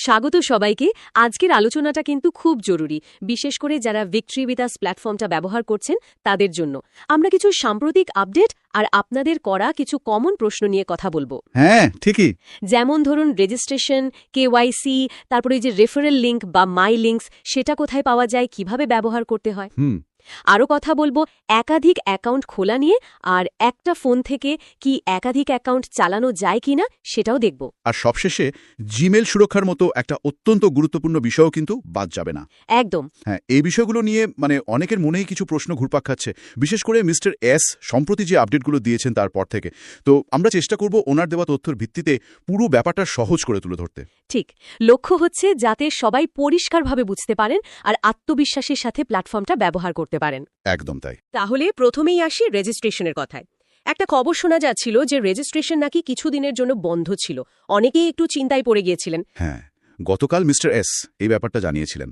স্বাগত সবাইকে। আজকের আলোচনাটা কিন্তু খুব জরুরি, বিশেষ করে যারা ভিক্টরি উইথ আস প্ল্যাটফর্মটা ব্যবহার করছেন তাদের জন্য। আমরা কিছু সাম্প্রতিক আপডেট আর আপনাদের করা কিছু কমন প্রশ্ন নিয়ে কথা বলবো। হ্যাঁ, ঠিকই। যেমন ধরুন রেজিস্ট্রেশন, কেওয়াইসি, তারপরে এই যে রেফারেল লিঙ্ক বা মাই লিঙ্কস, সেটা কোথায় পাওয়া যায়, কিভাবে ব্যবহার করতে হয়। আরও কথা বলবো একাধিক অ্যাকাউন্ট খোলা নিয়ে, আর একটা ফোন থেকে কি একাধিক অ্যাকাউন্ট চালানো যায় কিনা সেটাও দেখব। আর সবশেষে জিমেল সুরক্ষার মতো একটা অত্যন্ত গুরুত্বপূর্ণ বিষয়ও কিন্তু বাদ যাবে না। একদম। হ্যাঁ, এই বিষয়গুলো নিয়ে অনেকের মনেই কিছু প্রশ্ন ঘুরপাক খাচ্ছে, বিশেষ করে মিস্টার এস সম্প্রতি যে আপডেটগুলো দিয়েছেন তারপর থেকে। তো আমরা চেষ্টা করব ওনার দেওয়া তথ্যের ভিত্তিতে পুরো ব্যাপারটা সহজ করে তুলে ধরতে। ঠিক, লক্ষ্য হচ্ছে যাতে সবাই পরিষ্কারভাবে বুঝতে পারেন আর আত্মবিশ্বাসের সাথে প্ল্যাটফর্মটা ব্যবহার করতে পারেন। একদম তাই। তাহলে প্রথমেই আসি রেজিস্ট্রেশনের কথায়। একটা খবর শোনা যাচ্ছিল যে রেজিস্ট্রেশন নাকি কিছুদিনের জন্য বন্ধ ছিল। অনেকেই একটু চিন্তায় পড়ে গিয়েছিলেন। হ্যাঁ, গতকাল মিস্টার এস এই ব্যাপারটা জানিয়েছিলেন।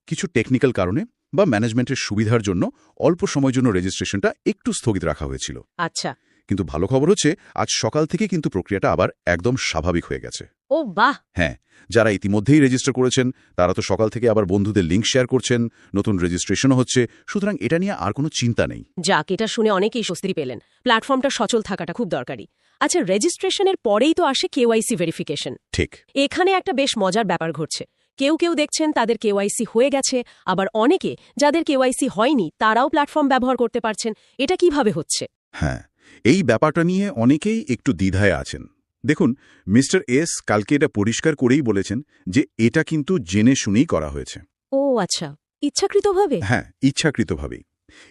কিছু টেকনিক্যাল কারণে বা ম্যানেজমেন্টের সুবিধার জন্য অল্প সময়ের জন্য রেজিস্ট্রেশনটা একটু স্থগিত রাখা হয়েছিল। আচ্ছা। কিন্তু ভালো খবর হচ্ছে আজ সকাল থেকে কিন্তু প্রক্রিয়াটা আবার একদম স্বাভাবিক হয়ে গেছে। ও বাহ। হ্যাঁ, যারা ইতিমধ্যেই রেজিস্টার করেছেন তারা তো সকাল থেকে আবার বন্ধুদের লিঙ্ক শেয়ার করছেন, নতুন রেজিস্ট্রেশনও হচ্ছে, সুতরাং এটা নিয়ে আর কোনো চিন্তা নেই। যাক, এটা শুনে অনেকেই স্বস্তি পেলেন। প্ল্যাটফর্মটা সচল থাকাটা খুব দরকারি। আচ্ছা, রেজিস্ট্রেশনের পরেই তো আসে কেওয়াইসি ভেরিফিকেশন। ঠিক। এখানে একটা বেশ মজার ব্যাপার ঘটছে। কেউ কেউ দেখছেন তাদের কেওয়াইসি হয়ে গেছে, আবার অনেকে যাদের কেওয়াইসি হয়নি তারাও প্ল্যাটফর্ম ব্যবহার করতে পারছেন। এটা কিভাবে হচ্ছে? হ্যাঁ, এই ব্যাপারটা নিয়ে অনেকেই একটু দ্বিধায় আছেন। দেখুন, মিস্টার এস কালকে এটা পরিষ্কার করেই বলেছেন যে এটা কিন্তু জেনে শুনেই করা হয়েছে। ও আচ্ছা, ইচ্ছাকৃতভাবে? হ্যাঁ, ইচ্ছাকৃতভাবেই।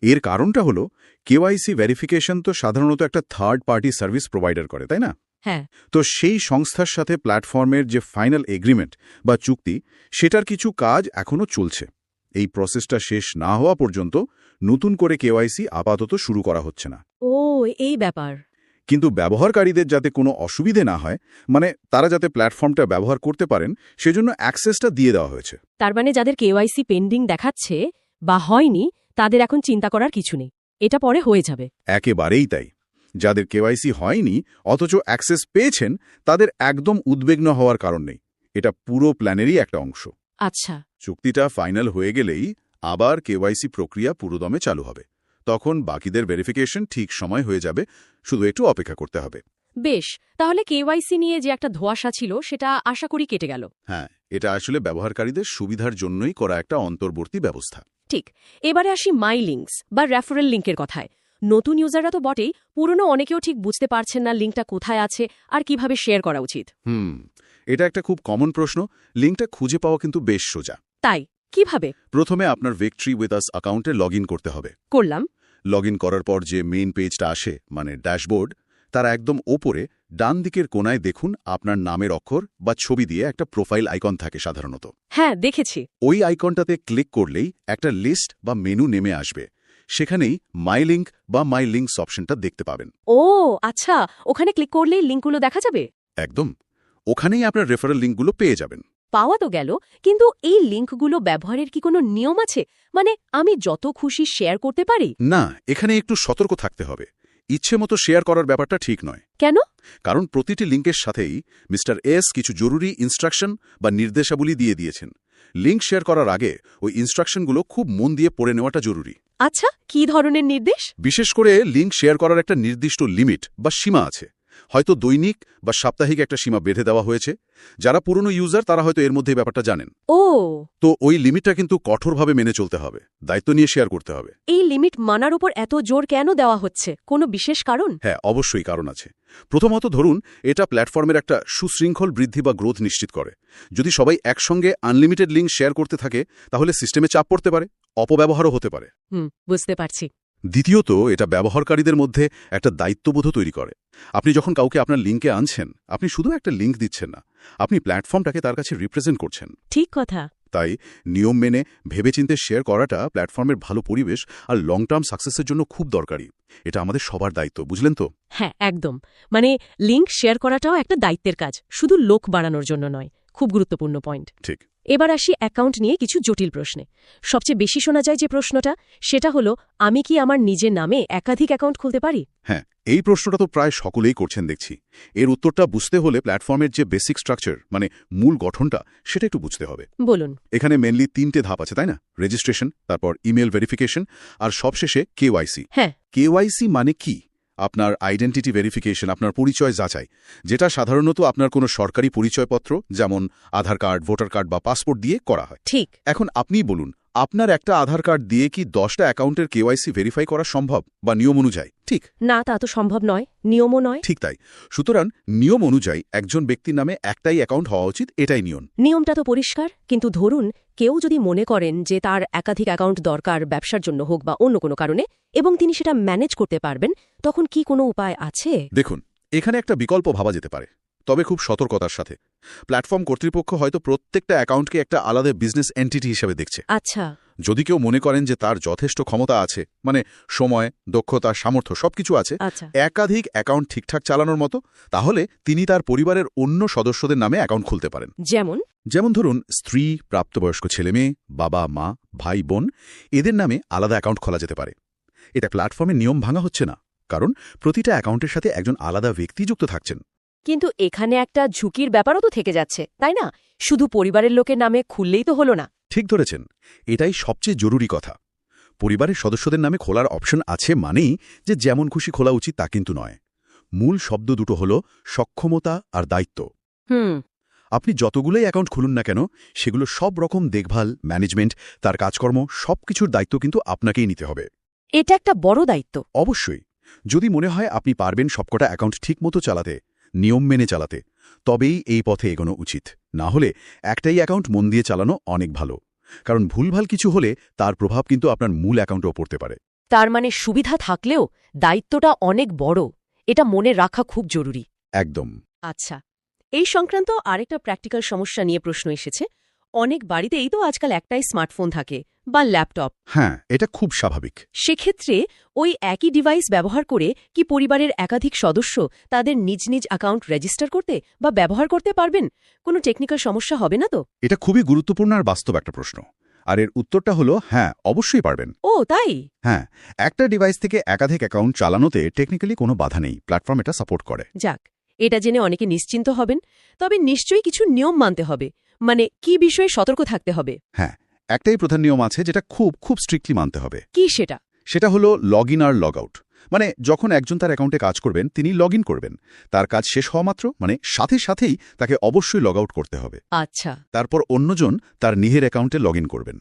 এর কারণটা হলো কেওয়াইসি ভেরিফিকেশন তো সাধারণত একটা থার্ড পার্টি সার্ভিস প্রোভাইডার করে, তাই না? হ্যাঁ। তো সেই সংস্থার সাথে প্ল্যাটফর্মের যে ফাইনাল এগ্রিমেন্ট বা চুক্তি, সেটার কিছু কাজ এখনও চলছে। এই প্রসেসটা শেষ না হওয়া পর্যন্ত নতুন করে কেওয়াইসি আপাতত শুরু করা হচ্ছে না। ও, এই ব্যাপার। কিন্তু ব্যবহারকারীদের যাতে কোনো অসুবিধে না হয়, তারা যাতে প্ল্যাটফর্মটা ব্যবহার করতে পারেন, সেজন্য অ্যাক্সেসটা দিয়ে দেওয়া হয়েছে। তার মানে যাদের কেওয়াইসি পেন্ডিং দেখাচ্ছে বা হয়নি তাদের এখন চিন্তা করার কিছু নেই, এটা পরে হয়ে যাবে। একেবারেই তাই। যাদের কেওয়াইসি হয়নি অথচ অ্যাক্সেস পেয়েছেন, তাদের একদম উদ্বিগ্ন হওয়ার কারণ নেই। এটা পুরো প্ল্যানেরই একটা অংশ। আচ্ছা। চুক্তিটা ফাইনাল হয়ে গেলেই আবার কেওয়াইসি প্রক্রিয়া পুরোদমে চালু হবে। তখন বাকিদের ভেরিফিকেশন ঠিক সময় হয়ে যাবে, শুধু একটু অপেক্ষা করতে হবে। বেশ, তাহলে কেওয়াইসি নিয়ে যে একটা ধোঁয়াশা ছিল সেটা আশা করি কেটে গেল। হ্যাঁ, এটা আসলে ব্যবহারকারীদের সুবিধার জন্যই করা একটা অন্তর্বর্তী ব্যবস্থা। ঠিক। এবারে আসি মাই লিঙ্কস বা রেফারেল লিঙ্কের কথায়। নতুন ইউজাররা তো বটেই, পুরনো অনেকেও ঠিক বুঝতে পারছেন না লিঙ্কটা কোথায় আছে আর কিভাবে শেয়ার করা উচিত। এটা একটা খুব কমন প্রশ্ন। লিঙ্কটা খুঁজে পাওয়া কিন্তু বেশ সোজা। তাই কিভাবে? প্রথমে আপনার ভিক্টরি উইথ আস অ্যাকাউন্টে লগ ইন করতে হবে। করলাম। লগ ইন করার পর যে মেইন পেজটা আসে, ড্যাশবোর্ড, তার একদম ওপরে ডান দিকের কোনায় দেখুন আপনার নামের অক্ষর বা ছবি দিয়ে একটা প্রোফাইল আইকন থাকে সাধারণত। হ্যাঁ, দেখেছি। ওই আইকনটাতে ক্লিক করলেই একটা লিস্ট বা মেনু নেমে আসবে। সেখানেই মাই লিঙ্ক বা মাই লিঙ্কস অপশনটা দেখতে পাবেন। ও আচ্ছা, ওখানে ক্লিক করলেই লিঙ্কগুলো দেখা যাবে? একদম, ওখানেই আপনার রেফারেল লিঙ্কগুলো পেয়ে যাবেন। পাওয়া তো গেল, কিন্তু এই লিঙ্কগুলো ব্যবহারের কি কোনো নিয়ম আছে? আমি যত খুশি শেয়ার করতে পারি? না, এখানে একটু সতর্ক থাকতে হবে। ইচ্ছে মতো শেয়ার করার ব্যাপারটা ঠিক নয়। কেন? কারণ প্রতিটি লিঙ্কের সাথেই মিস্টার এস কিছু জরুরি ইনস্ট্রাকশন বা নির্দেশাবলী দিয়ে দিয়েছেন। লিঙ্ক শেয়ার করার আগে ওই ইনস্ট্রাকশনগুলো খুব মন দিয়ে পড়ে নেওয়াটা জরুরি। আচ্ছা, কি ধরনের নির্দেশ? বিশেষ করে লিঙ্ক শেয়ার করার একটা নির্দিষ্ট লিমিট বা সীমা আছে। হয়তো দৈনিক বা সাপ্তাহিক একটা সীমা বেঁধে দেওয়া হয়েছে। যারা পুরনো ইউজার তারা হয়তো এর মধ্যে ব্যাপারটা জানেন। ও, তো ওই লিমিটটা কিন্তু কঠোরভাবে মেনে চলতে হবে, দায়িত্ব নিয়ে শেয়ার করতে হবে। এই লিমিট মানার উপর এত জোর কেন দেওয়া হচ্ছে? কোনো বিশেষ কারণ? হ্যাঁ, অবশ্যই কারণ আছে। প্রথমত ধরুন, এটা প্ল্যাটফর্মের একটা সুশৃঙ্খল বৃদ্ধি বা গ্রোথ নিশ্চিত করে। যদি সবাই একসঙ্গে আনলিমিটেড লিঙ্ক শেয়ার করতে থাকে তাহলে সিস্টেমে চাপ পড়তে পারে, অপব্যবহারও হতে পারে। বুঝতে পারছি। দ্বিতীয়ত, এটা ব্যবহারকারীদের মধ্যে একটা দায়িত্ববোধ তৈরি করে। আপনি যখন কাউকে আপনার লিঙ্কে আনছেন, আপনি শুধু একটা লিঙ্ক দিচ্ছেন না, আপনি প্ল্যাটফর্মটাকে তার কাছে রিপ্রেজেন্ট করছেন। ঠিক কথা। তাই নিয়ম মেনে ভেবেচিন্তে শেয়ার করাটা প্ল্যাটফর্মের ভালো পরিবেশ আর লং টার্ম সাকসেসের জন্য খুব দরকারি। এটা আমাদের সবার দায়িত্ব, বুঝলেন তো? হ্যাঁ, একদম। লিঙ্ক শেয়ার করাটাও একটা দায়িত্বের কাজ, শুধু লোক বাড়ানোর জন্য নয়। খুব গুরুত্বপূর্ণ পয়েন্ট। ঠিক। এবার আসি অ্যাকাউন্ট নিয়ে কিছু জটিল প্রশ্নে। সবচেয়ে বেশি শোনা যায় যে প্রশ্নটা, সেটা হলো আমি কি আমার নিজের নামে একাধিক অ্যাকাউন্ট খুলতে পারি? হ্যাঁ, এই প্রশ্নটা তো প্রায় সকলেই করছেন দেখছি। এর উত্তরটা বুঝতে হলে প্ল্যাটফর্মের যে বেসিক স্ট্রাকচার মানে মূল গঠনটা সেটা একটু বুঝতে হবে। বলুন। এখানে মেনলি 3টে ধাপ আছে, তাই না? রেজিস্ট্রেশন, তারপর ইমেল ভেরিফিকেশন, আর সবশেষে কেওয়াইসি। হ্যাঁ। কেওয়াইসি মানে কি? আপনার আইডেন্টিটি ভেরিফিকেশন, আপনার পরিচয় যাচাই, যেটা সাধারণত আপনার কোনো সরকারি পরিচয়পত্র যেমন আধার কার্ড, ভোটার কার্ড বা পাসপোর্ট দিয়ে করা হয়। ঠিক। এখন আপনিই বলুন, আপনার একটা আধার কার্ড দিয়ে কি 10টা অ্যাকাউন্টের কেওয়াইসি ভেরিফাই করা সম্ভব বা নিয়ম অনুযায়ী? ঠিক না, তা তো সম্ভব নয়, নিয়মও নয়। ঠিক তাই। সুতরাং নিয়ম অনুযায়ী একজন ব্যক্তির নামে একটাই অ্যাকাউন্ট হওয়া উচিত, এটাই নিয়ম। নিয়মটা তো পরিষ্কার, কিন্তু ধরুন কেউ যদি মনে করেন যে তার একাধিক অ্যাকাউন্ট দরকার ব্যবসার জন্য হোক বা অন্য কোনো কারণে, এবং তিনি সেটা ম্যানেজ করতে পারবেন, তখন কি কোনো উপায় আছে? দেখুন, এখানে একটা বিকল্প ভাবা যেতে পারে, তবে খুব সতর্কতার সাথে। প্ল্যাটফর্ম কর্তৃপক্ষ হয়তো প্রত্যেকটা অ্যাকাউন্টকে একটা আলাদা বিজনেস এন্টিটি হিসেবে দেখছে। আচ্ছা। যদি কেউ মনে করেন যে তার যথেষ্ট ক্ষমতা আছে, মানে সময়, দক্ষতা, সামর্থ্য সবকিছু আছে, আচ্ছা। একাধিক অ্যাকাউন্ট ঠিকঠাক চালানোর মতো, তাহলে তিনি তার পরিবারের অন্য সদস্যদের নামে অ্যাকাউন্ট খুলতে পারেন। যেমন ধরুন স্ত্রী, প্রাপ্তবয়স্ক ছেলেমেয়ে, বাবা মা, ভাই বোন, এদের নামে আলাদা অ্যাকাউন্ট খোলা যেতে পারে। এটা প্ল্যাটফর্মের নিয়ম ভাঙা হচ্ছে না, কারণ প্রতিটা অ্যাকাউন্টের সাথে একজন আলাদা ব্যক্তি যুক্ত থাকছেন। কিন্তু এখানে একটা ঝুঁকির ব্যাপারও তো থেকে যাচ্ছে, তাই না? শুধু পরিবারের লোকের নামে খুললেই তো হলো না। ঠিক ধরেছেন, এটাই সবচেয়ে জরুরি কথা। পরিবারের সদস্যদের নামে খোলার অপশন আছে মানেই যে যেমন খুশি খোলা উচিত তা কিন্তু নয়। মূল শব্দ দুটো হল সক্ষমতা আর দায়িত্ব। আপনি যতগুলোই অ্যাকাউন্ট খুলুন না কেন, সেগুলো সব রকম দেখভাল, ম্যানেজমেন্ট, তার কাজকর্ম সবকিছুর দায়িত্ব কিন্তু আপনাকেই নিতে হবে। এটা একটা বড় দায়িত্ব। অবশ্যই। যদি মনে হয় আপনি পারবেন সবকটা অ্যাকাউন্ট ঠিকমতো চালাতে, নিয়ম মেনে চালাতে, তবেই এই পথে এগোনো উচিত। না হলে একটাই অ্যাকাউন্ট মন দিয়ে চালানো অনেক ভালো, কারণ ভুলভাল কিছু হলে তার প্রভাব কিন্তু আপনার মূল অ্যাকাউন্টেও পড়তে পারে। তার মানে সুবিধা থাকলেও দায়িত্বটা অনেক বড়, এটা মনে রাখা খুব জরুরি। একদম। আচ্ছা, এই সংক্রান্ত আরেকটা প্র্যাকটিক্যাল সমস্যা নিয়ে প্রশ্ন এসেছে। অনেক বাড়িতেই তো আজকাল একটাই স্মার্টফোন থাকে বা ল্যাপটপ। হ্যাঁ, এটা খুব স্বাভাবিক। সেক্ষেত্রে ওই একই ডিভাইস ব্যবহার করে কি পরিবারের একাধিক সদস্য তাদের নিজ নিজ অ্যাকাউন্ট রেজিস্টার করতে বা ব্যবহার করতে পারবেন? কোনো টেকনিক্যাল সমস্যা হবে না তো? এটা খুবই গুরুত্বপূর্ণ আর বাস্তব একটা প্রশ্ন। আর এর উত্তরটা হলো হ্যাঁ, অবশ্যই পারবেন। ও তাই? হ্যাঁ, একটা ডিভাইস থেকে একাধিক অ্যাকাউন্ট চালানোতে টেকনিক্যালি কোনো বাধা নেই, প্ল্যাটফর্ম এটা সাপোর্ট করে। যাক, এটা জেনে অনেকে নিশ্চিন্ত হবেন। তবে নিশ্চয়ই কিছু নিয়ম মানতে হবে, মানে কি বিষয়ে সতর্ক থাকতে হবে? হ্যাঁ, একটাই প্রধান নিয়ম আছে যেটা খুব খুব স্ট্রিক্টলি মানতে হবে। কি সেটা? সেটা হলো লগ ইন আর লগ আউট। মানে যখন একজন তার অ্যাকাউন্টে কাজ করবেন, তিনি লগ ইন করবেন, তার কাজ শেষ হওয়া মাত্র মানে সাথে সাথেই তাকে অবশ্যই লগ আউট করতে হবে। আচ্ছা। তারপর অন্যজন তার নিজের অ্যাকাউন্টে লগ ইন করবেন।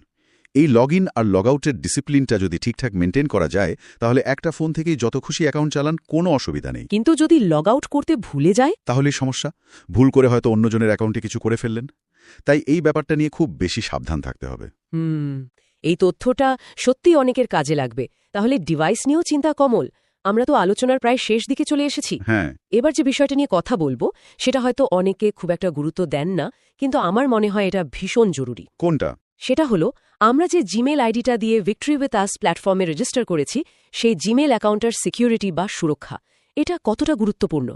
এই লগ ইন আর লগ আউটের ডিসিপ্লিনটা যদি ঠিকঠাক মেনটেন করা যায়, তাহলে একটা ফোন থেকেই যত খুশি অ্যাকাউন্ট চালান, কোনো অসুবিধা নেই। কিন্তু যদি লগ আউট করতে ভুলে যায়? তাহলেই সমস্যা। ভুল করে হয়তো অন্যজনের অ্যাকাউন্টে কিছু করে ফেললেন। তাই এই ব্যাপারটা নিয়ে খুব বেশি সাবধান থাকতে হবে। এই তথ্যটা সত্যি অনেকের কাজে লাগবে। তাহলে ডিভাইস নিয়েও চিন্তা কমল। আমরা তো আলোচনার প্রায় শেষ দিকে চলে এসেছি। হ্যাঁ। এবার যে বিষয়টা নিয়ে কথা বলবো সেটা হয়তো অনেকে খুব একটা গুরুত্ব দেন না, কিন্তু আমার মনে হয় এটা ভীষণ জরুরি। কোনটা? সেটা হলো, আমরা যে জিমেল আইডিটা দিয়ে ভিক্টরি উইথ আস প্ল্যাটফর্মে রেজিস্টার করেছি, সেই জিমেল অ্যাকাউন্টের সিকিউরিটি বা সুরক্ষা, এটা কতটা গুরুত্বপূর্ণ?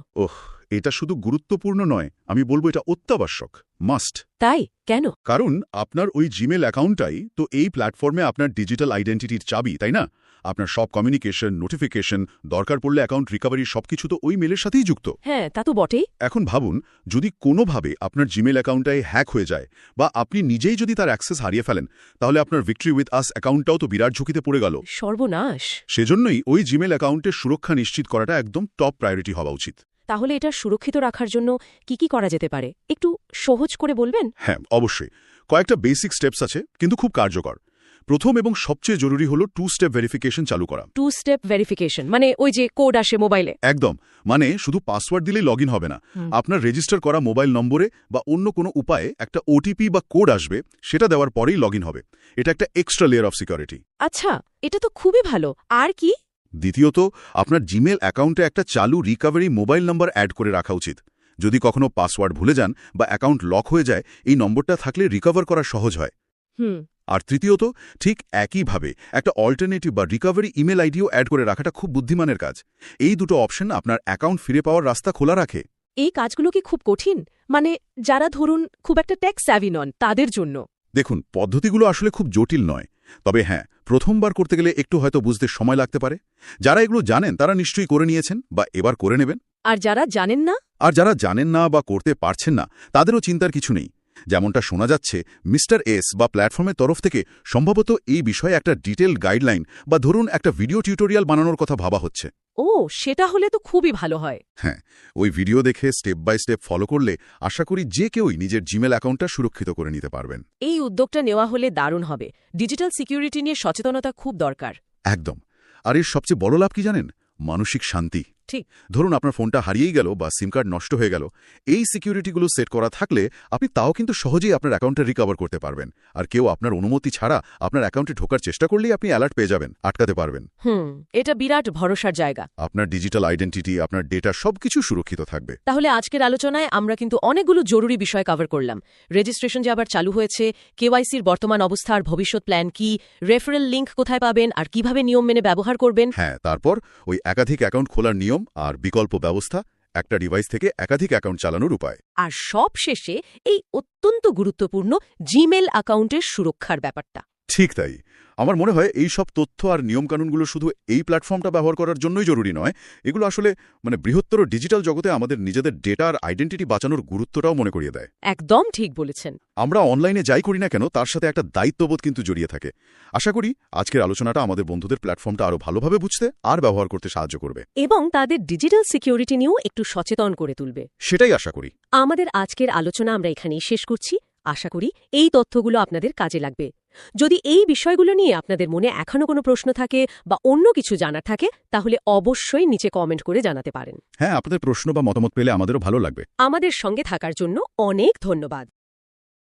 এটা শুধু গুরুত্বপূর্ণ নয়, আমি বলবো এটা অত্যাবশ্যক, মাস্ট। তাই? কেন? কারণ আপনার ওই জিমেল অ্যাকাউন্টটাই তো এই প্ল্যাটফর্মে আপনার ডিজিটাল আইডেন্টিটির চাবি, তাই না? আপনার সব কমিউনিকেশন, নোটিফিকেশন, দরকার পড়লে অ্যাকাউন্ট রিকভারি সবকিছু তো ওই মেলের সাথেই যুক্ত। হ্যাঁ, তা তো বটেই। এখন ভাবুন, যদি কোনোভাবে আপনার জিমেল অ্যাকাউন্টটাই হ্যাক হয়ে যায় বা আপনি নিজেই যদি তার অ্যাক্সেস হারিয়ে ফেলেন, তাহলে আপনার ভিক্টরি উইথ আস অ্যাকাউন্টটাও তো বিরাট ঝুঁকিতে পড়ে গেল। সর্বনাশ। সেজন্যই ওই জিমেল অ্যাকাউন্টের সুরক্ষা নিশ্চিত করাটা একদম টপ প্রায়োরিটি হওয়া উচিত। তাহলে এটা সুরক্ষিত রাখার জন্য কি কি করা যেতে পারে, একটু সহজ করে বলবেন? হ্যাঁ, অবশ্যই। কয়েকটা বেসিক স্টেপস আছে, কিন্তু খুব কার্যকর। প্রথম এবং সবচেয়ে জরুরি হলো 2 স্টেপ ভেরিফিকেশন চালু করা। 2 স্টেপ ভেরিফিকেশন মানে ওই যে কোড আসে মোবাইলে? একদম। মানে শুধু পাসওয়ার্ড দিলেই লগ ইন হবে না। আপনার রেজিস্টার করা মোবাইল নম্বরে বা অন্য কোনো উপায়ে একটা ওটিপি বা কোড আসবে, সেটা দেওয়ার পরেই লগ ইন হবে। এটা একটা এক্সট্রা লেয়ার অফ সিকিউরিটি। আচ্ছা, এটা তো খুবই ভালো। আর কি? দ্বিতীয়ত, আপনার জিমেল অ্যাকাউন্টে একটা চালু রিকভারি মোবাইল নম্বর অ্যাড করে রাখা উচিত। যদি কখনো পাসওয়ার্ড ভুলে যান বা অ্যাকাউন্ট লক হয়ে যায়, এই নম্বরটা থাকলে রিকভার করা সহজ হয়। আর তৃতীয়ত, ঠিক একইভাবে একটা অল্টারনেটিভ বা রিকভারি ইমেল আইডিও অ্যাড করে রাখাটা খুব বুদ্ধিমানের কাজ। এই দুটো অপশন আপনার অ্যাকাউন্ট ফিরে পাওয়ার রাস্তা খোলা রাখে। এই কাজগুলো কি খুব কঠিন? মানে যারা ধরুন খুব একটা টেক স্যাভি নন, তাদের জন্য? দেখুন, পদ্ধতিগুলো আসলে খুব জটিল নয়। তবে হ্যাঁ, প্রথমবার করতে গেলে একটু হয়তো বুঝতে সময় লাগতে পারে। যারা এগুলো জানেন তারা নিশ্চয়ই করে নিয়েছেন বা এবার করে নেবেন। আর যারা জানেন না, আর যারা জানেন না বা করতে পারছেন না তাদেরও চিন্তার কিছু নেই। যেমনটা শোনা যাচ্ছে মিস্টার এস বা প্ল্যাটফর্মের তরফ থেকে সম্ভবত এই বিষয়ে একটা ডিটেল গাইডলাইন বা ধরুন একটা ভিডিও টিউটোরিয়াল বানানোর কথা ভাবা হচ্ছে। ও, সেটা হলে তো খুবই ভালো হয়। হ্যাঁ, ওই ভিডিও দেখে স্টেপ বাই স্টেপ ফলো করলে আশা করি যে কেউই নিজের জিমেল অ্যাকাউন্টটা সুরক্ষিত করে নিতে পারবেন। এই উদ্যোগটা নেওয়া হলে দারুণ হবে। ডিজিটাল সিকিউরিটি নিয়ে সচেতনতা খুব দরকার। একদম। আর এর সবচেয়ে বড় লাভ কি জানেন? মানসিক শান্তি। ঠিক। ধরুন আপনার ফোনটা হারিয়েই গেল বা সিম কার্ড নষ্ট হয়ে গেল, এই সিকিউরিটিগুলো সেট করা থাকলে আপনি তাও কিন্তু সহজেই আপনার অ্যাকাউন্টটা রিকভার করতে পারবেন। আর কেউ আপনার অনুমতি ছাড়া আপনার অ্যাকাউন্টে ঢোকার চেষ্টা করলেই আপনি অ্যালার্ট পেয়ে যাবেন, আটকাতে পারবেন। এটা বিরাট ভরসার জায়গা। আপনার ডিজিটাল আইডেন্টিটি, আপনার ডেটা সবকিছু সুরক্ষিত থাকবে। তাহলে আজকের আলোচনায় আমরা কিন্তু অনেকগুলো জরুরি বিষয় কভার করলাম। রেজিস্ট্রেশন যে আবার চালু হয়েছে, কেওয়াইসির বর্তমান অবস্থা আর ভবিষ্যৎ প্ল্যান কি, রেফারেল লিঙ্ক কোথায় পাবেন আর কিভাবে নিয়ম মেনে ব্যবহার করবেন। হ্যাঁ, তারপর ওই একাধিক অ্যাকাউন্ট খোলার নিয়ম আর বিকল্প ব্যবস্থা, একটা ডিভাইস থেকে একাধিক অ্যাকাউন্ট চালানোর উপায়। আর সব শেষে এই অত্যন্ত গুরুত্বপূর্ণ জিমেল অ্যাকাউন্টের সুরক্ষার ব্যাপারটা। ঠিক তাই। আমার মনে হয় এই সব তথ্য আর নিয়মকানুনগুলো শুধু এই প্ল্যাটফর্মটা ব্যবহার করার জন্যই জরুরি নয়, এগুলো আসলে বৃহত্তর ডিজিটাল জগতে আমাদের নিজেদের ডেটা আর আইডেন্টিটি বাঁচানোর গুরুত্বটাও মনে করিয়ে দেয়। একদম ঠিক বলেছেন। আমরা অনলাইনে যাই করি না কেন তার সাথে একটা দায়িত্ববোধ কিন্তু জড়িয়ে থাকে। আশা করি আজকের আলোচনাটা আমাদের বন্ধুদের প্ল্যাটফর্মটা আরও ভালোভাবে বুঝতে আর ব্যবহার করতে সাহায্য করবে এবং তাদের ডিজিটাল সিকিউরিটি নিয়েও একটু সচেতন করে তুলবে। সেটাই আশা করি। আমাদের আজকের আলোচনা আমরা এখানেই শেষ করছি। আশা করি এই তথ্যগুলো আপনাদের কাজে লাগবে। যদি এই বিষয়গুলো নিয়ে আপনাদের মনে এখনো কোনো প্রশ্ন থাকে বা অন্য কিছু জানার থাকে তাহলে অবশ্যই নিচে কমেন্ট করে জানাতে পারেন। হ্যাঁ, আপনাদের প্রশ্ন বা মতামত পেলে আমাদেরও ভালো লাগবে। আমাদের সঙ্গে থাকার জন্য অনেক ধন্যবাদ।